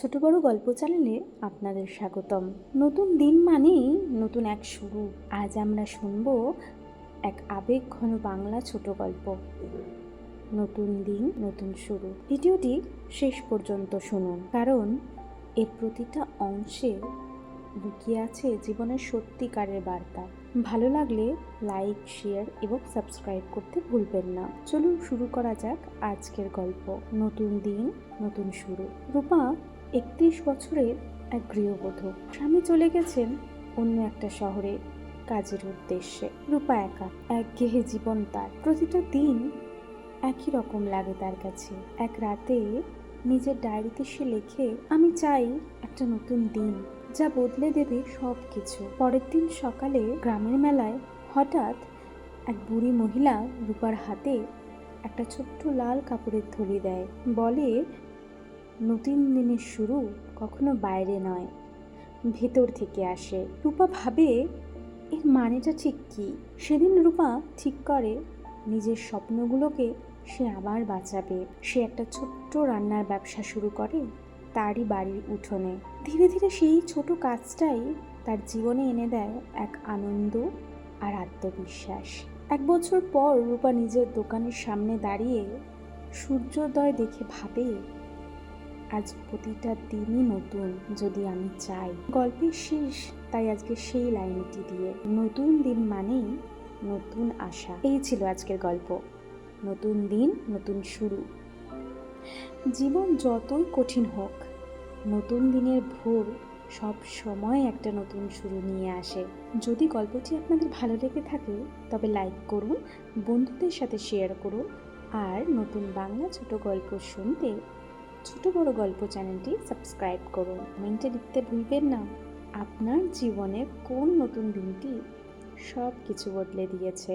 ছোট বড় গল্প চ্যানেলে আপনাদের স্বাগতম। নতুন দিন মানেই নতুন এক শুরু। আজ আমরা শুনব এক আবেগঘন বাংলা ছোট গল্প, নতুন দিন নতুন শুরু। ভিডিওটি শেষ পর্যন্ত শুনুন, কারণ এর প্রতিটা অংশে লুকিয়ে আছে জীবনের সত্যিকারের বার্তা। ভালো লাগলে লাইক, শেয়ার এবং সাবস্ক্রাইব করতে ভুলবেন না। চলুন শুরু করা যাক আজকের গল্প, নতুন দিন নতুন শুরু। রূপা 31 বছরের এক গৃহবধূ। স্বামী চলে গেছেন অন্য একটা শহরে কাজের উদ্দেশ্যে। রূপা একা, একঘেয়ে জীবন তার। প্রতিটা দিন একই রকম লাগে তার কাছে। এক রাতে নিজের ডায়েরিতে সে লেখে, আমি চাই একটা নতুন দিন যা বদলে দেবে সব কিছু। পরের দিন সকালে গ্রামের মেলায় হঠাৎ এক বুড়ি মহিলা রূপার হাতে একটা ছোট্ট লাল কাপড়ের থলি দেয়। বলে, নতুন দিনের শুরু কখনো বাইরে নয়, ভেতর থেকে আসে। রূপা ভাবে, এর মানেটা ঠিক কি? সেদিন রূপা ঠিক করে নিজের স্বপ্নগুলোকে সে আবার বাঁচাবে। সে একটা ছোট্ট রান্নার ব্যবসা শুরু করে তারই বাড়ির উঠোনে। ধীরে ধীরে সেই ছোট কাজটাই তার জীবনে এনে দেয় এক আনন্দ আর আত্মবিশ্বাস। 1 বছর পর রূপা নিজের দোকানের সামনে দাঁড়িয়ে সূর্যোদয় দেখে ভাবে, আজ প্রতিটা দিনই নতুন যদি আমি চাই। গল্পের শেষ তাই আজকে সেই লাইনটি দিয়ে, নতুন দিন মানেই নতুন আশা। এই ছিল আজকের গল্প, নতুন দিন নতুন শুরু। জীবন যতই কঠিন হোক, নতুন দিনের ভোর সব সময় একটা নতুন শুরু নিয়ে আসে। যদি গল্পটি আপনাদের ভালো লেগে থাকে তবে লাইক করুন, বন্ধুদের সাথে শেয়ার করুন, আর নতুন বাংলা ছোট গল্প শুনতে ছোট বড় গল্প চ্যানেলটি সাবস্ক্রাইব করুন। কমেন্টে লিখতে ভুলবেন না আপনার জীবনের কোন নতুন দিনটি সব কিছু বদলে দিয়েছে।